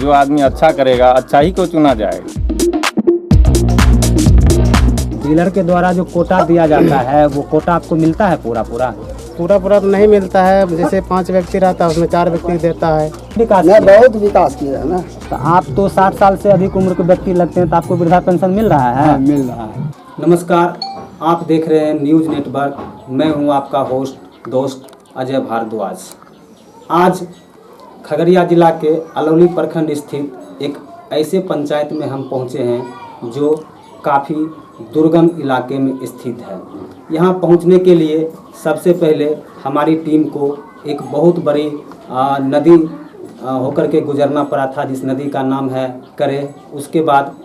जो आदमी अच्छा करेगा अच्छा ही को चुना जाएगा। डीलर के द्वारा जो कोटा दिया जाता है वो कोटा आपको मिलता है पूरा तो नहीं मिलता है। जैसे 5 व्यक्ति रहता है उसमें 4 व्यक्ति देता है। विकास मैं किया। बहुत विकास किया है ना। तो आप तो 60 साल से अधिक उम्र के व्यक्ति लगते हैं तो आपको वृद्धा पेंशन मिल रहा है? मिल रहा है। नमस्कार, आप देख रहे हैं न्यूज़ नेटवर्क। मैं हूं आपका होस्ट दोस्त अजय भारद्वाज। आज खगड़िया जिला के अलौली प्रखंड स्थित एक ऐसे पंचायत में हम पहुंचे हैं जो काफ़ी दुर्गम इलाके में स्थित है। यहां पहुंचने के लिए सबसे पहले हमारी टीम को एक बहुत बड़ी नदी होकर के गुजरना पड़ा था, जिस नदी का नाम है करे। उसके बाद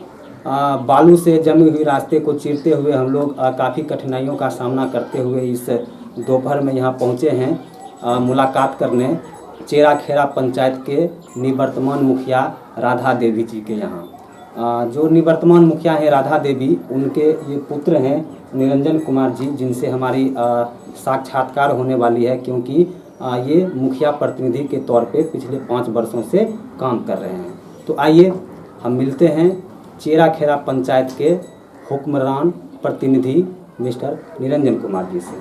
बालू से जमी हुई रास्ते को चीरते हुए हम लोग काफ़ी कठिनाइयों का सामना करते हुए इस दोपहर में यहाँ पहुँचे हैं मुलाकात करने चेरा खेरा पंचायत के निवर्तमान मुखिया राधा देवी जी के यहाँ। जो निवर्तमान मुखिया हैं राधा देवी, उनके ये पुत्र हैं निरंजन कुमार जी, जिनसे हमारी साक्षात्कार होने वाली है, क्योंकि ये मुखिया प्रतिनिधि के तौर पे पिछले 5 वर्षों से काम कर रहे हैं। तो आइए हम मिलते हैं चेरा खेरा पंचायत के हुक्मरान प्रतिनिधि मिस्टर निरंजन कुमार जी से।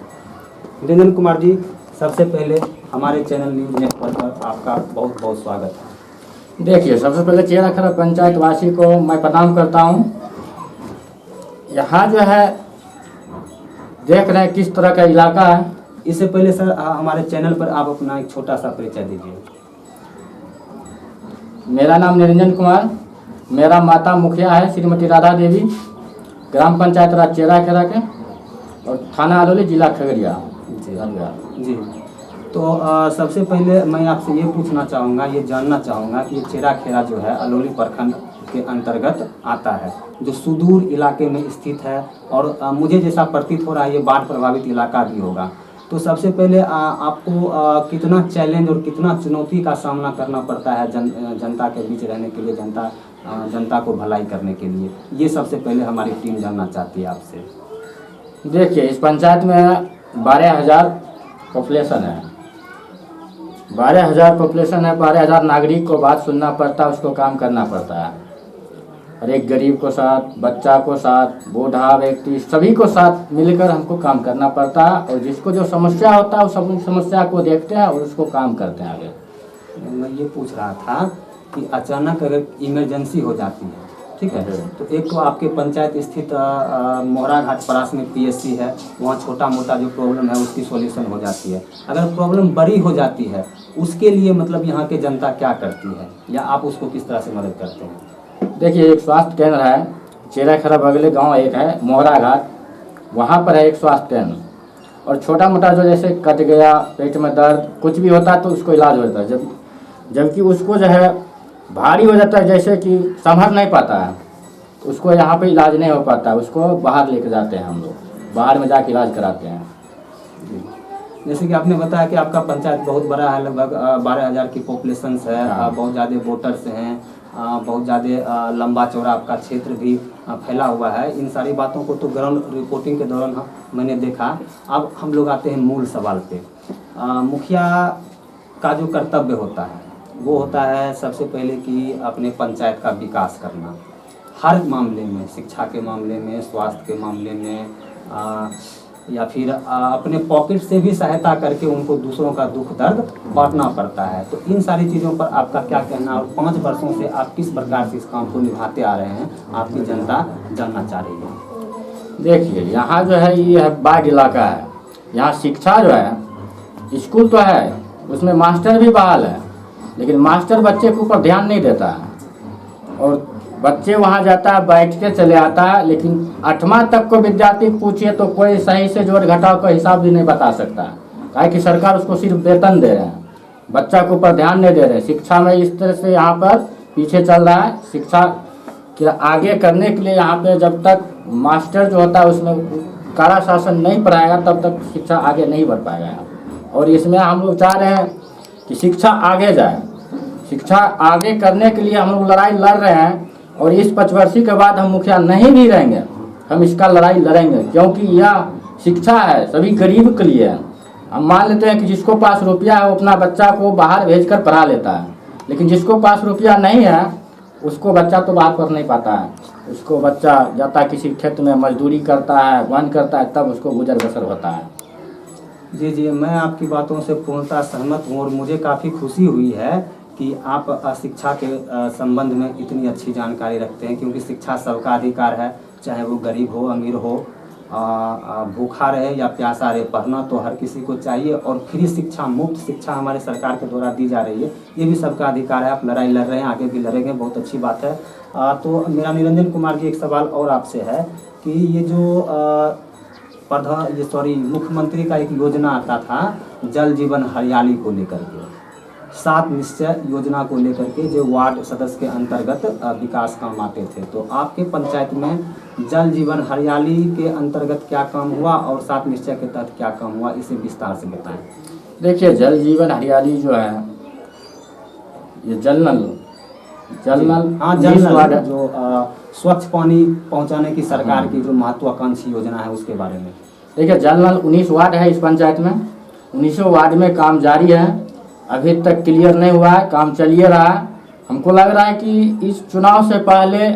निरंजन कुमार जी, सबसे पहले हमारे चैनल न्यूज़ नेटवर्क पर आपका बहुत बहुत स्वागत है। देखिए, सबसे पहले चेरा खेरा पंचायत वासी को मैं प्रणाम करता हूँ। यहाँ जो है देख रहे हैं किस तरह का इलाका है। इससे पहले सर हमारे चैनल पर आप अपना एक छोटा सा परिचय दीजिए। मेरा नाम निरंजन कुमार, मेरा माता मुखिया है श्रीमती राधा देवी, ग्राम पंचायत राज चेरा खेरा के और थाना अलौली, जिला खगड़िया जी। तो सबसे पहले मैं आपसे ये पूछना चाहूँगा, ये जानना चाहूँगा कि ये चेरा खेरा जो है अलौली प्रखंड के अंतर्गत आता है, जो सुदूर इलाके में स्थित है और मुझे जैसा प्रतीत हो रहा है ये बाढ़ प्रभावित इलाका भी होगा। तो सबसे पहले आपको कितना चैलेंज और कितना चुनौती का सामना करना पड़ता है जनता के बीच रहने के लिए, जनता को भलाई करने के लिए, ये सबसे पहले हमारी टीम जानना चाहती है आपसे। देखिए, इस पंचायत में 12,000 पॉपुलेशन है। 12,000 पॉपुलेशन है। 12,000 नागरिक को बात सुनना पड़ता है, उसको काम करना पड़ता है। हर एक गरीब को साथ, बच्चा को साथ, बूढ़ा व्यक्ति, सभी को साथ मिलकर हमको काम करना पड़ता है और जिसको जो समस्या होता है उस सब समस्या को देखते हैं और उसको काम करते हैं आगे। मैं ये पूछ रहा था कि अचानक अगर इमरजेंसी हो जाती है, ठीक है, तो एक तो आपके पंचायत स्थित मोहरा घाट परास में PSC है, वहाँ छोटा मोटा जो प्रॉब्लम है उसकी सॉल्यूशन हो जाती है। अगर प्रॉब्लम बड़ी हो जाती है उसके लिए मतलब यहाँ के जनता क्या करती है या आप उसको किस तरह से मदद करते हैं? देखिए, एक स्वास्थ्य केंद्र है चेरा खेरा बगले गांव एक है मोहरा घाट, वहाँ पर है एक स्वास्थ्य केंद्र। और छोटा मोटा जो जैसे कट गया, पेट में दर्द कुछ भी होता है तो उसको इलाज होता है। जबकि उसको जो है भारी हो जाता है, जैसे कि संभल नहीं पाता है, उसको यहाँ पे इलाज नहीं हो पाता है, उसको बाहर लेके जाते हैं हम लोग, बाहर में जाके इलाज कराते हैं। जैसे कि आपने बताया कि आपका पंचायत बहुत बड़ा है, लगभग 12,000 की पॉपुलेशन है, बहुत ज़्यादा वोटर्स हैं, बहुत ज़्यादा लंबा चौड़ा आपका क्षेत्र भी फैला हुआ है। इन सारी बातों को तो ग्राउंड रिपोर्टिंग के दौरान मैंने देखा। अब हम लोग आते हैं मूल सवाल पे। मुखिया का जो कर्तव्य होता है वो होता है सबसे पहले कि अपने पंचायत का विकास करना, हर मामले में, शिक्षा के मामले में, स्वास्थ्य के मामले में, या फिर अपने पॉकेट से भी सहायता करके उनको दूसरों का दुख दर्द बांटना पड़ता है। तो इन सारी चीज़ों पर आपका क्या कहना, और 5 वर्षों से आप किस प्रकार से इस काम को निभाते आ रहे हैं, आपकी जनता जानना चाह रही है। देखिए, यहाँ जो है ये बाढ़ इलाका है। यहाँ शिक्षा जो है, स्कूल तो है, उसमें मास्टर भी बहाल है, लेकिन मास्टर बच्चे के ऊपर ध्यान नहीं देता है और बच्चे वहाँ जाता है, बैठ के चले आता है। लेकिन 8वां तक को विद्यार्थी पूछिए तो कोई सही से जोड़ घटाव का हिसाब भी नहीं बता सकता है, काहे कि सरकार उसको सिर्फ वेतन दे रहे हैं, बच्चा के ऊपर ध्यान नहीं दे रहे। शिक्षा में इस तरह से यहाँ पर पीछे चल रहा है। शिक्षा के आगे करने के लिए यहाँ पे जब तक मास्टर जो होता है उसमें कड़ा शासन नहीं पढ़ाएगा तब तक शिक्षा आगे नहीं बढ़ पाएगा। और इसमें हम लोग चाह रहे हैं कि शिक्षा आगे जाए। शिक्षा आगे करने के लिए हम लोग लड़ाई लड़ रहे हैं और इस 5 वर्षी के बाद हम मुखिया नहीं भी रहेंगे, हम इसका लड़ाई लड़ेंगे, क्योंकि यह शिक्षा है सभी गरीब के लिए। हम मान लेते हैं कि जिसको पास रुपया है वो अपना बच्चा को बाहर भेजकर पढ़ा लेता है, लेकिन जिसको पास रुपया नहीं है उसको बच्चा तो बाहर पढ़ नहीं पाता है। उसको बच्चा जाता है किसी क्षेत्र में मजदूरी करता है, वन करता है, तब उसको गुजर बसर होता है। जी जी, मैं आपकी बातों से पूर्णतः सहमत हूँ और मुझे काफ़ी खुशी हुई है कि आप शिक्षा के संबंध में इतनी अच्छी जानकारी रखते हैं, क्योंकि शिक्षा सबका अधिकार है, चाहे वो गरीब हो अमीर हो, भूखा रहे या प्यासा रहे, पढ़ना तो हर किसी को चाहिए। और फ्री शिक्षा, मुफ्त शिक्षा हमारे सरकार के द्वारा दी जा रही है, ये भी सबका अधिकार है। आप लड़ाई लड़ रहे हैं, आगे भी लड़ेंगे, बहुत अच्छी बात है। तो मेरा निरंजन कुमार जी एक सवाल और आपसे है कि ये जो मुख्यमंत्री का एक योजना आता था जल जीवन हरियाली को लेकर के, 7 निश्चय योजना को लेकर के, जो वार्ड सदस्य के अंतर्गत विकास काम आते थे, तो आपके पंचायत में जल जीवन हरियाली के अंतर्गत क्या काम हुआ और 7 निश्चय के तहत क्या काम हुआ, इसे विस्तार से बताएं। देखिए, जल जीवन हरियाली जो है, ये जल नल हाँ, जल नल जो स्वच्छ पानी पहुंचाने की सरकार की जो महत्वाकांक्षी योजना है उसके बारे में। देखिए, जल नल 19 वार्ड है इस पंचायत में, 19 वार्ड में काम जारी है, अभी तक क्लियर नहीं हुआ है, काम चलिए रहा है। हमको लग रहा है कि इस चुनाव से पहले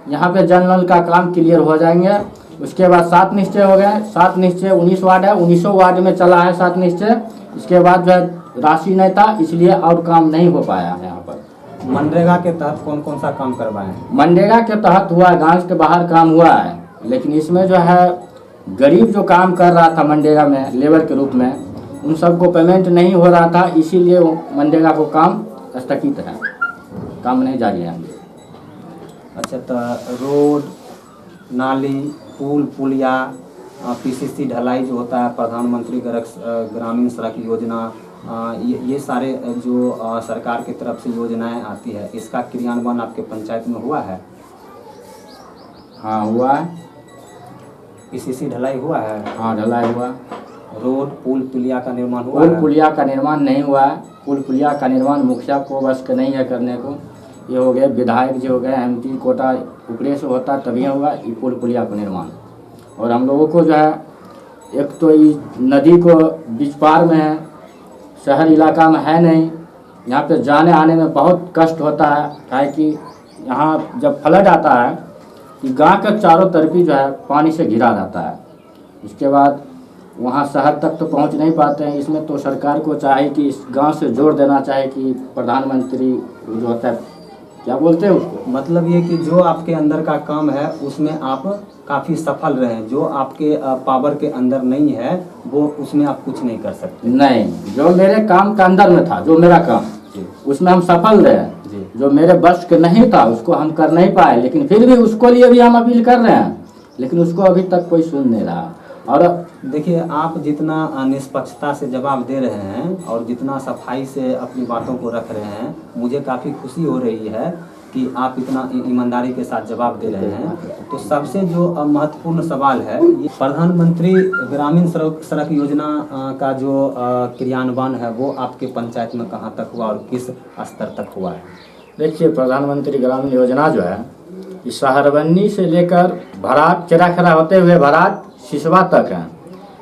यहाँ पे जल नल का काम क्लियर हो जाएंगे। उसके बाद 7 निश्चय हो गए, 7 निश्चय 19 वार्ड है, 19 वार्ड में चला है 7 निश्चय। इसके बाद जो है राशि नहीं था, इसलिए और काम नहीं हो पाया है यहाँ पर। मनरेगा के तहत कौन कौन सा काम करवाए हैं? मनरेगा के तहत हुआ, गांव के बाहर काम हुआ है, लेकिन इसमें जो है गरीब जो काम कर रहा था मनरेगा में लेबर के रूप में, उन सबको पेमेंट नहीं हो रहा था, इसीलिए मनरेगा को काम स्थगित है, काम नहीं जारी है। अच्छा, तो रोड, नाली, पुल, पुलिया, पीसीसी ढलाई जो होता है, प्रधानमंत्री ग्रामीण सड़क योजना, ये सारे जो सरकार की तरफ से योजनाएं आती है, इसका क्रियान्वयन आपके पंचायत में हुआ है? हाँ, हुआ है। पीसीसी ढलाई हुआ है? हाँ, ढलाई हुआ। रोड, पुल, पुलिया का निर्माण हुआ? पुल पुलिया का निर्माण नहीं हुआ है। पुल पुलिया का निर्माण मुखिया को बस के नहीं है करने को। ये हो गए विधायक जो हो गए, एमपी कोटा ऊपरे से होता तभी हुआ ये पुल पुलिया का निर्माण। और हम लोगों को जो है, एक तो इस नदी को बीच पार में है, शहर इलाका में है नहीं, यहाँ पे जाने आने में बहुत कष्ट होता है। काहे कि यहाँ जब फ्लड आता है कि गांव के चारों तरफी जो है पानी से घिरा जाता है, उसके बाद वहाँ शहर तक तो पहुँच नहीं पाते हैं। इसमें तो सरकार को चाहे कि इस गांव से जोड़ देना चाहे कि प्रधानमंत्री जो होता है, क्या बोलते हैं उसको, मतलब ये कि जो आपके अंदर का काम है उसमें आप काफ़ी सफल रहे, जो आपके पावर के अंदर नहीं है वो उसमें आप कुछ नहीं कर सकते। नहीं, जो मेरे काम का अंदर में था, जो मेरा काम, उसमें हम सफल रहे। जो मेरे बस के नहीं था उसको हम कर नहीं पाए, लेकिन फिर भी उसको लिए भी हम अपील कर रहे हैं, लेकिन उसको अभी तक कोई सुन नहीं रहा। और देखिए, आप जितना निष्पक्षता से जवाब दे रहे हैं और जितना सफाई से अपनी बातों को रख रहे हैं, मुझे काफ़ी खुशी हो रही है कि आप इतना ईमानदारी के साथ जवाब दे रहे हैं। तो सबसे जो महत्वपूर्ण सवाल है, ये प्रधानमंत्री ग्रामीण सड़क योजना का जो क्रियान्वयन है वो आपके पंचायत में कहाँ तक हुआ और किस स्तर तक हुआ है? देखिए, प्रधानमंत्री ग्रामीण योजना जो है, इस शहरबन्नी से लेकर भराट चेराखेरा होते हुए भराट सिसवा तक है,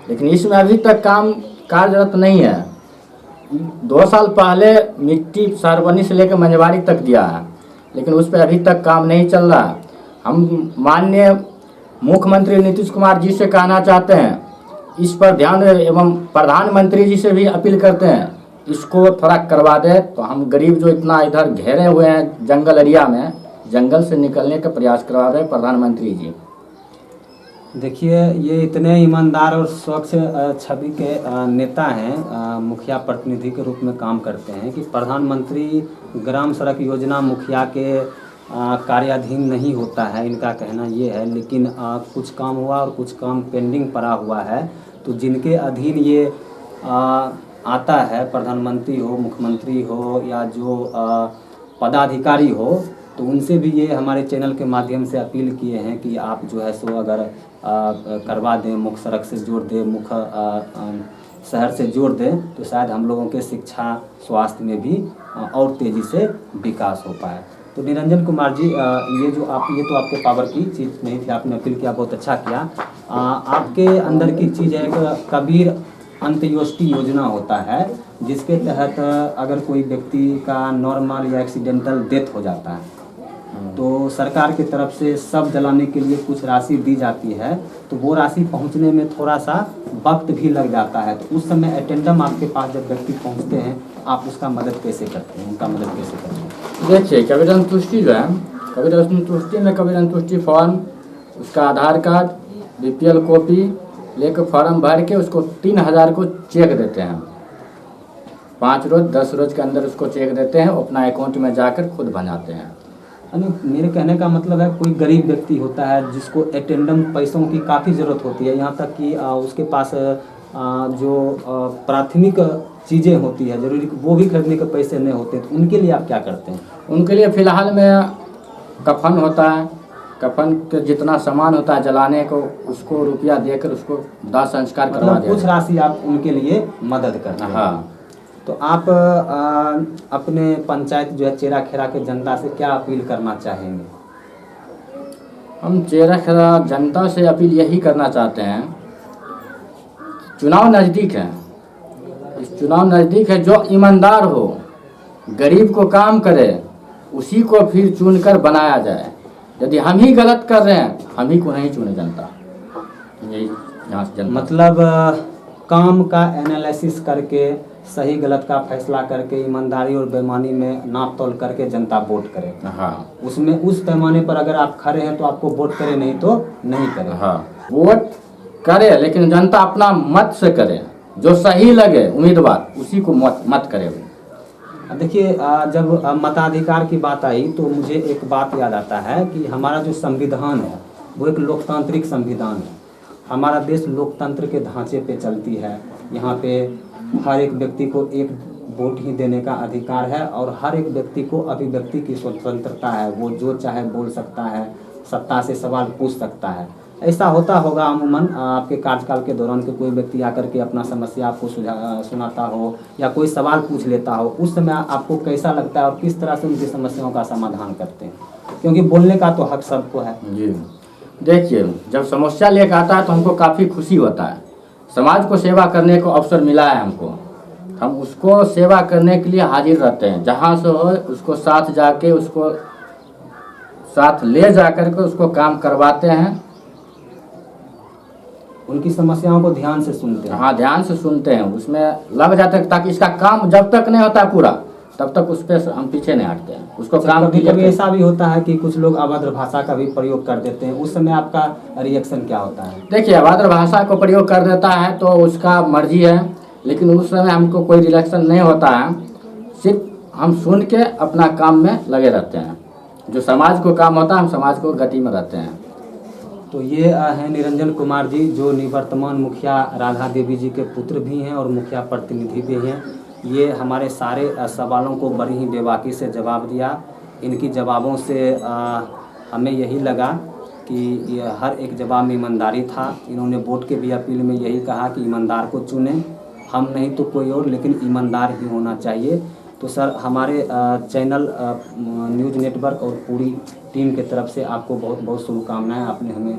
लेकिन इसमें अभी तक काम कार्यरत नहीं है। 2 साल पहले मिट्टी शहरबन्नी से लेकर मंझवाड़ी तक दिया है, लेकिन उस पर अभी तक काम नहीं चल रहा। हम माननीय मुख्यमंत्री नीतीश कुमार जी से कहना चाहते हैं, इस पर ध्यान एवं प्रधानमंत्री जी से भी अपील करते हैं, इसको थोड़ा करवा दे तो हम गरीब जो इतना इधर घेरे हुए हैं जंगल एरिया में, जंगल से निकलने का प्रयास करवा रहे प्रधानमंत्री जी। देखिए, ये इतने ईमानदार और स्वच्छ छवि के नेता हैं, मुखिया प्रतिनिधि के रूप में काम करते हैं कि प्रधानमंत्री ग्राम सड़क योजना मुखिया के कार्याधीन नहीं होता है, इनका कहना ये है। लेकिन कुछ काम हुआ और कुछ काम पेंडिंग पड़ा हुआ है, तो जिनके अधीन ये आता है, प्रधानमंत्री हो, मुख्यमंत्री हो या जो पदाधिकारी हो, तो उनसे भी ये हमारे चैनल के माध्यम से अपील किए हैं कि आप जो है सो अगर करवा दें, मुख्य सड़क से जोड़ दें, मुख्य शहर से जोड़ दें, तो शायद हम लोगों के शिक्षा स्वास्थ्य में भी और तेज़ी से विकास हो पाए। तो निरंजन कुमार जी, ये तो आपके पावर की चीज़ नहीं थी, आपने अपील किया, बहुत अच्छा किया। आपके अंदर की चीज़ है कि कबीर अंत्योष्टि योजना होता है, जिसके तहत अगर कोई व्यक्ति का नॉर्मल या एक्सीडेंटल डेथ हो जाता है तो सरकार की तरफ से शव जलाने के लिए कुछ राशि दी जाती है, तो वो राशि पहुंचने में थोड़ा सा वक्त भी लग जाता है। तो उस समय अटेंडम आपके पास जब व्यक्ति पहुंचते हैं, आप उसका मदद कैसे करते हैं, उनका मदद कैसे करते हैं? देखिए, कबीर अंतुष्टि जो है, कबीर अंतुष्टि में कबीर अंतुष्टि फॉर्म, उसका आधार कार्ड, BPL कॉपी लेकर फॉर्म भर के उसको 3000 को चेक देते हैं। 5 रोज 10 रोज के अंदर उसको चेक देते हैं, अपना अकाउंट में जाकर खुद बनाते हैं। यानी मेरे कहने का मतलब है कोई गरीब व्यक्ति होता है जिसको अटेंडम पैसों की काफ़ी ज़रूरत होती है, यहाँ तक कि उसके पास जो प्राथमिक चीज़ें होती है जरूरी, वो भी खरीदने के पैसे नहीं होते, तो उनके लिए आप क्या करते हैं? उनके लिए फ़िलहाल में कफन होता है, कफन के जितना सामान होता है जलाने को, उसको रुपया देकर उसको दाह संस्कार करवा मतलब देते कुछ राशि आप उनके लिए मदद करते हैं। हाँ। तो आप अपने पंचायत जो है चेरा खेरा के जनता से क्या अपील करना चाहेंगे? हम चेरा खेरा जनता से अपील यही करना चाहते हैं, चुनाव नज़दीक है, इस चुनाव नज़दीक है, जो ईमानदार हो, गरीब को काम करे, उसी को फिर चुनकर बनाया जाए। यदि हम ही गलत कर रहे हैं, हम ही को नहीं चुने जनता। यही यहाँ से जनता मतलब काम का एनालिसिस करके, सही गलत का फैसला करके, ईमानदारी और बेईमानी में नाप तोल करके जनता वोट करे। हाँ, उसमें उस पैमाने पर अगर आप खड़े हैं तो आपको वोट करे, नहीं तो नहीं करे। हाँ, वोट करे, लेकिन जनता अपना मत से करे, जो सही लगे उम्मीदवार उसी को मत करे। देखिए, जब मताधिकार की बात आई तो मुझे एक बात याद आता है कि हमारा जो संविधान है वो एक लोकतांत्रिक संविधान है। हमारा देश लोकतंत्र के ढांचे पे चलती है। यहाँ पे हर एक व्यक्ति को एक वोट ही देने का अधिकार है और हर एक व्यक्ति को अभिव्यक्ति की स्वतंत्रता है, वो जो चाहे बोल सकता है, सत्ता से सवाल पूछ सकता है। ऐसा होता होगा अमूमन आपके कार्यकाल के दौरान कि कोई व्यक्ति आकर के अपना समस्या आपको सुनाता हो या कोई सवाल पूछ लेता हो, उस समय आपको कैसा लगता है और किस तरह से उनकी समस्याओं का समाधान करते हैं? क्योंकि बोलने का तो हक सबको है। जी, देखिए, जब समस्या लेकर आता है तो हमको काफ़ी खुशी होता है। समाज को सेवा करने को अवसर मिला है हमको, हम उसको सेवा करने के लिए हाजिर रहते हैं। जहाँ से हो उसको साथ जाके, उसको साथ ले जा कर के उसको काम करवाते हैं, उनकी समस्याओं को ध्यान से सुनते हैं। हाँ, ध्यान से सुनते हैं, उसमें लग जाते हैं, ताकि इसका काम जब तक नहीं होता पूरा तब तक उस पर हम पीछे नहीं हटते हैं। उसको काम कभी ऐसा भी होता है कि कुछ लोग अभद्र भाषा का भी प्रयोग कर देते हैं, उस समय आपका रिएक्शन क्या होता है? देखिए, अभद्र भाषा को प्रयोग कर देता है तो उसका मर्जी है, लेकिन उस समय हमको कोई रिएक्शन नहीं होता है, सिर्फ हम सुन के अपना काम में लगे रहते हैं। जो समाज को काम होता है, हम समाज को गति में रहते हैं। तो ये हैं निरंजन कुमार जी, जो निवर्तमान मुखिया राधा देवी जी के पुत्र भी हैं और मुखिया प्रतिनिधि भी हैं। ये हमारे सारे सवालों को बड़ी ही बेबाकी से जवाब दिया। इनकी जवाबों से हमें यही लगा कि ये हर एक जवाब में ईमानदारी था। इन्होंने वोट के भी अपील में यही कहा कि ईमानदार को चुनें, हम नहीं तो कोई और, लेकिन ईमानदार ही होना चाहिए। तो सर, हमारे चैनल न्यूज़ नेटवर्क और पूरी टीम के तरफ से आपको बहुत बहुत शुभकामनाएं। आपने हमें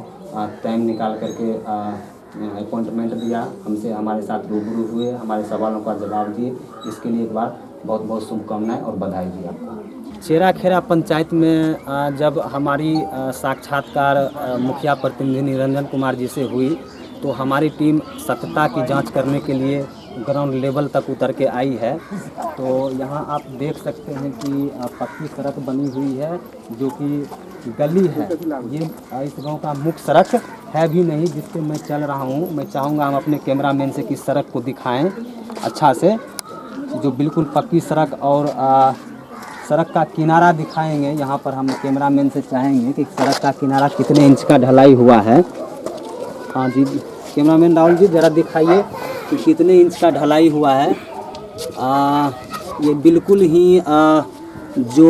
टाइम निकाल करके अपॉइंटमेंट दिया, हमसे हमारे साथ रूबरू हुए, हमारे सवालों का जवाब दिए, इसके लिए एक बार बहुत बहुत शुभकामनाएं और बधाई दी आपको। चेरा खेरा पंचायत में जब हमारी साक्षात्कार मुखिया प्रतिनिधि निरंजन कुमार जी से हुई तो हमारी टीम सत्यता की जांच करने के लिए ग्राउंड लेवल तक उतर के आई है। तो यहाँ आप देख सकते हैं कि पक्की सड़क बनी हुई है, जो कि गली है। ये इस गांव का मुख्य सड़क है भी नहीं जिस पे मैं चल रहा हूँ। मैं चाहूँगा हम अपने कैमरामैन से कि सड़क को दिखाएं अच्छा से, जो बिल्कुल पक्की सड़क, और सड़क का किनारा दिखाएंगे। यहाँ पर हम कैमरामैन से चाहेंगे कि सड़क का किनारा कितने इंच का ढलाई हुआ है। हाँ जी, कैमरामैन राहुल जी ज़रा दिखाइए कि कितने इंच का ढलाई हुआ है। ये बिल्कुल ही जो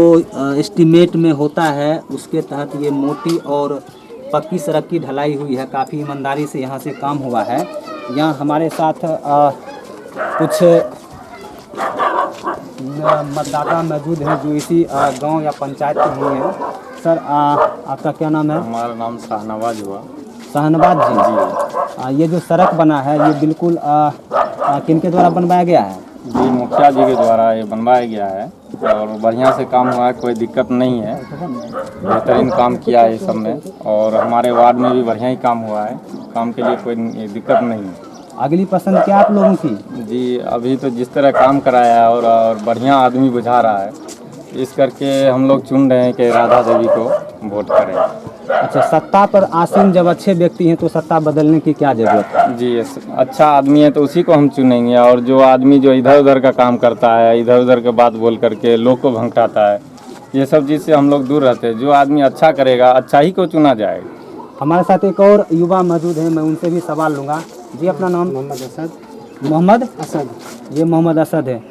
एस्टीमेट में होता है उसके तहत ये मोटी और पक्की सड़क की ढलाई हुई है। काफ़ी ईमानदारी से यहाँ से काम हुआ है। यहाँ हमारे साथ कुछ मतदाता मौजूद हैं जो इसी गांव या पंचायत के ही हैं। सर, आपका क्या नाम है? हमारा नाम शाहनवाज हुआ। शाहनवाज जी, ये जो सड़क बना है ये बिल्कुल किनके द्वारा बनवाया गया है? जी मुखिया जी के द्वारा ये बनवाया गया है और बढ़िया से काम हुआ है, कोई दिक्कत नहीं है। बेहतरीन काम किया है इस सब में और हमारे वार्ड में भी बढ़िया ही काम हुआ है, काम के लिए कोई दिक्कत नहीं है। अगली पसंद क्या आप लोगों की? जी अभी तो जिस तरह काम कराया है और बढ़िया आदमी बुझा रहा है, इस करके हम लोग चुन रहे हैं कि राधा देवी को वोट करें। अच्छा, सत्ता पर आसीन जब अच्छे व्यक्ति हैं तो सत्ता बदलने की क्या जरूरत है? जी अच्छा आदमी है तो उसी को हम चुनेंगे, और जो आदमी जो इधर उधर का काम करता है, इधर उधर के बात बोल करके लोग को भंकाता है, ये सब चीज़ से हम लोग दूर रहते हैं। जो आदमी अच्छा करेगा अच्छा ही को चुना जाएगा। हमारे साथ एक और युवा मौजूद हैं, मैं उनसे भी सवाल लूँगा। जी अपना नाम? मोहम्मद असद। मोहम्मद असद। ये मोहम्मद असद है।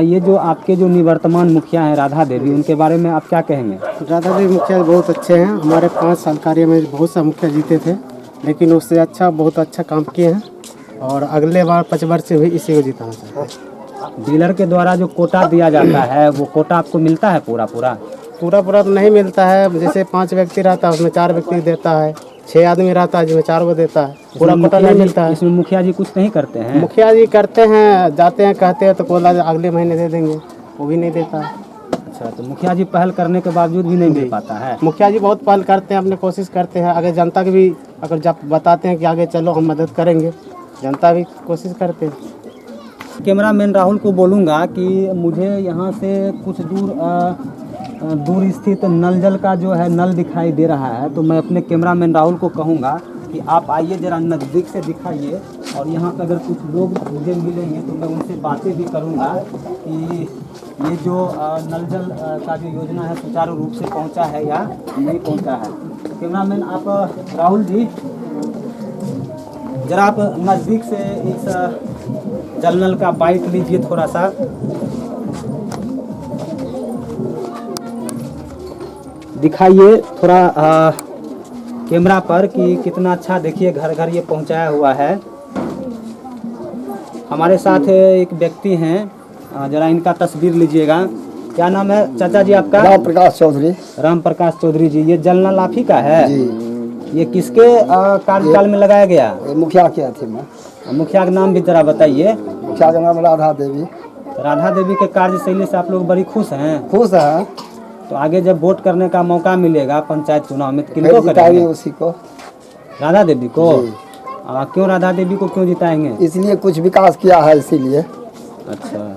ये जो आपके जो निवर्तमान मुखिया हैं राधा देवी, उनके बारे में आप क्या कहेंगे? राधा देवी मुखिया बहुत अच्छे हैं। हमारे 5 साल कार्य में बहुत सा मुखिया जीते थे, लेकिन उससे अच्छा बहुत अच्छा काम किए हैं और अगले बार 5 वर्ष से भी इसी को जिताना चाहते हैं। डीलर के द्वारा जो कोटा दिया जाता है वो कोटा आपको मिलता है पूरा पूरा? पूरा तो नहीं मिलता है। जैसे 5 व्यक्ति रहता है उसमें 4 व्यक्ति देता है, 6 आदमी रहता है जिसमें 4 को देता है, पूरा कोटा नहीं मिलता है। इसमें मुखिया जी कुछ नहीं करते हैं? मुखिया जी करते हैं, जाते हैं कहते हैं तो बोला अगले महीने दे देंगे, वो भी नहीं देता है। अच्छा, तो मुखिया जी पहल करने के बावजूद भी नहीं दे पाता है? मुखिया जी बहुत पहल करते हैं, अपने कोशिश करते हैं। अगर जनता की भी अगर जब बताते हैं कि आगे चलो हम मदद करेंगे, जनता भी कोशिश करते हैं। कैमरामैन राहुल को बोलूँगा कि मुझे यहाँ से कुछ दूर स्थित नल जल का जो है नल दिखाई दे रहा है, तो मैं अपने कैमरामैन राहुल को कहूँगा कि आप आइए ज़रा नज़दीक से दिखाइए, और यहाँ पे अगर कुछ लोग मुझे मिलेंगे तो मैं उनसे बातें भी करूँगा कि ये जो नल जल का जो योजना है सुचारू रूप से पहुँचा है या नहीं पहुँचा है। कैमरामैन आप राहुल जी ज़रा आप नज़दीक से इस जल नल का बाइट लीजिए थोड़ा सा। दिखाइए थोड़ा कैमरा पर कि कितना अच्छा, देखिए घर घर ये पहुंचाया हुआ है। हमारे साथ एक व्यक्ति हैं, जरा इनका तस्वीर लीजिएगा। क्या नाम है चाचा जी आपका? राम प्रकाश चौधरी। राम प्रकाश चौधरी जी, ये जल नल आप ही का है? जी। ये किसके कार्यकाल में लगाया गया? मुखिया के थे मैं। मुखिया का नाम भी जरा बताइए। मुखिया का नाम राधा देवी। राधा देवी के कार्यशैली से आप लोग बड़ी खुश हैं? खुश है। तो आगे जब वोट करने का मौका मिलेगा पंचायत चुनाव में तो किनको जिताएंगे? करेंगे? उसी को, राधा देवी को। क्यों राधा देवी को क्यों जिताएंगे? इसलिए कुछ विकास किया है इसीलिए। अच्छा,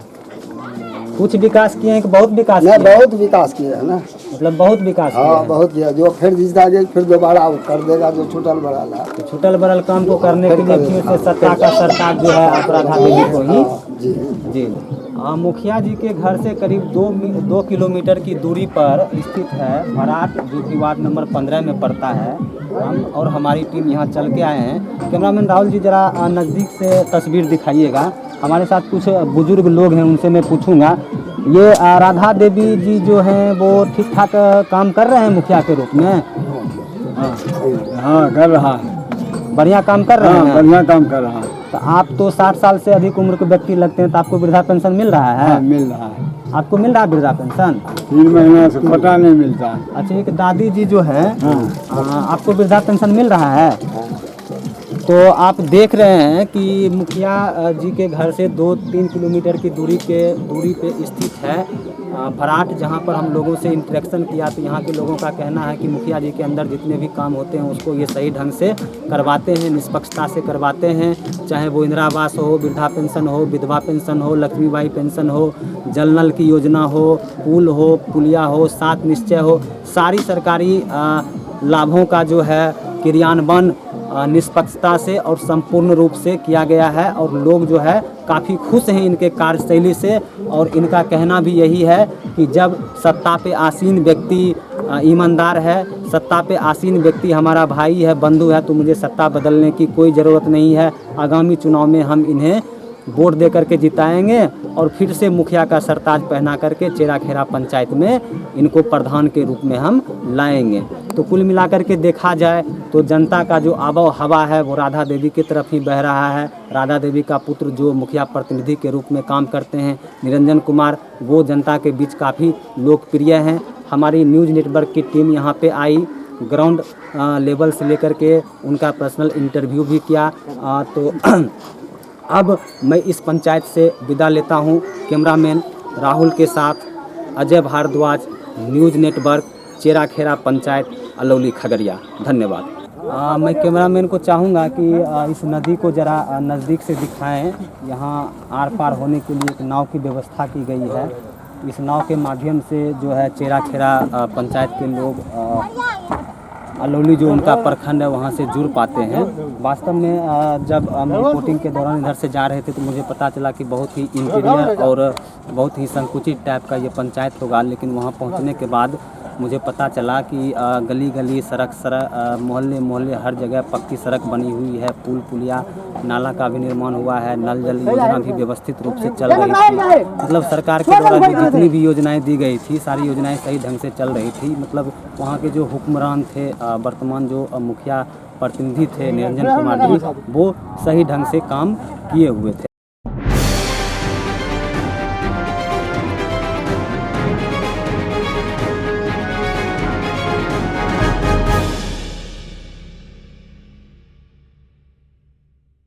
कुछ विकास किए हैं कि बहुत विकास नहीं, किए हैं? बहुत विकास किया है ना। मतलब बहुत विकास किए हाँ हैं। बहुत किया। जो फिर जीता जाए फिर दोबारा कर देगा, जो छूटल बड़ा ला। तो छुटल बरल काम को करने के लिए फिर से सत्ता का सरताज जो है आप राधा देवी को ही। जी जी मुखिया जी के घर से करीब 2 किलोमीटर की दूरी पर स्थित है भराट, जो कि वार्ड नंबर 15 में पड़ता है। हम और हमारी टीम यहाँ चल के आए हैं। कैमरामैन राहुल जी जरा नज़दीक से तस्वीर दिखाइएगा। हमारे साथ कुछ बुजुर्ग लोग हैं, उनसे मैं पूछूंगा। ये राधा देवी जी जो हैं वो ठीक ठाक काम कर रहे हैं मुखिया के रूप में? हाँ कर रहा है, बढ़िया काम कर रहे हैं? बढ़िया काम कर रहा है। तो आप तो 60 साल से अधिक उम्र के व्यक्ति लगते हैं, तो आपको वृद्धा पेंशन मिल रहा है? मिल रहा है। आपको मिल रहा है वृद्धा पेंशन? 3 महीना से पता नहीं मिलता। अच्छा, एक दादी जी जो है आपको वृद्धा पेंशन मिल रहा है? तो आप देख रहे हैं कि मुखिया जी के घर से 2-3 किलोमीटर की दूरी पे स्थित है भराट, जहां पर हम लोगों से इंटरेक्शन किया तो यहाँ के लोगों का कहना है कि मुखिया जी के अंदर जितने भी काम होते हैं उसको ये सही ढंग से करवाते हैं, निष्पक्षता से करवाते हैं। चाहे वो इंदिरा आवास हो, वृद्धा पेंशन हो, विधवा पेंशन हो, लक्ष्मीबाई पेंशन हो, जल नल की योजना हो, पुल हो, पुलिया हो, 7 निश्चय हो, सारी सरकारी लाभों का जो है क्रियान्वयन निष्पक्षता से और संपूर्ण रूप से किया गया है। और लोग जो है काफ़ी खुश हैं इनके कार्यशैली से। और इनका कहना भी यही है कि जब सत्ता पे आसीन व्यक्ति ईमानदार है, सत्ता पे आसीन व्यक्ति हमारा भाई है, बंधु है, तो मुझे सत्ता बदलने की कोई ज़रूरत नहीं है। आगामी चुनाव में हम इन्हें वोट दे करके जिताएंगे और फिर से मुखिया का सरताज पहना करके चेरा खेरा पंचायत में इनको प्रधान के रूप में हम लाएंगे। तो कुल मिलाकर के देखा जाए तो जनता का जो आबो हवा है वो राधा देवी की तरफ ही बह रहा है। राधा देवी का पुत्र जो मुखिया प्रतिनिधि के रूप में काम करते हैं निरंजन कुमार, वो जनता के बीच काफ़ी लोकप्रिय हैं। हमारी न्यूज़ नेटवर्क की टीम यहाँ पे आई, ग्राउंड लेवल से लेकर के उनका पर्सनल इंटरव्यू भी किया। तो अब मैं इस पंचायत से विदा लेता हूँ। कैमरामैन राहुल के साथ अजय भारद्वाज, न्यूज़ नेटवर्क, चेराखेरा पंचायत, अलौली खगड़िया। धन्यवाद। मैं कैमरामैन को चाहूँगा कि इस नदी को ज़रा नज़दीक से दिखाएं। यहाँ आर पार होने के लिए एक नाव की व्यवस्था की गई है। इस नाव के माध्यम से जो है चेराखेरा पंचायत के लोग अलौली जो उनका प्रखंड है वहाँ से जुड़ पाते हैं। वास्तव में जब हम रिपोर्टिंग के दौरान इधर से जा रहे थे तो मुझे पता चला कि बहुत ही इंटीरियर और बहुत ही संकुचित टाइप का ये पंचायत होगा, लेकिन वहाँ पहुँचने के बाद मुझे पता चला कि गली गली, सड़क मोहल्ले मोहल्ले हर जगह पक्की सड़क बनी हुई है, पुल पुलिया, नाला का भी निर्माण हुआ है, नल जल योजना भी व्यवस्थित रूप से चल रही थी। मतलब सरकार के द्वारा जो जितनी भी योजनाएं दी गई थी सारी योजनाएं सही ढंग से चल रही थी। मतलब वहाँ के जो हुक्मरान थे, वर्तमान जो मुखिया प्रतिनिधि थे निरंजन कुमार जी, वो सही ढंग से काम किए हुए थे।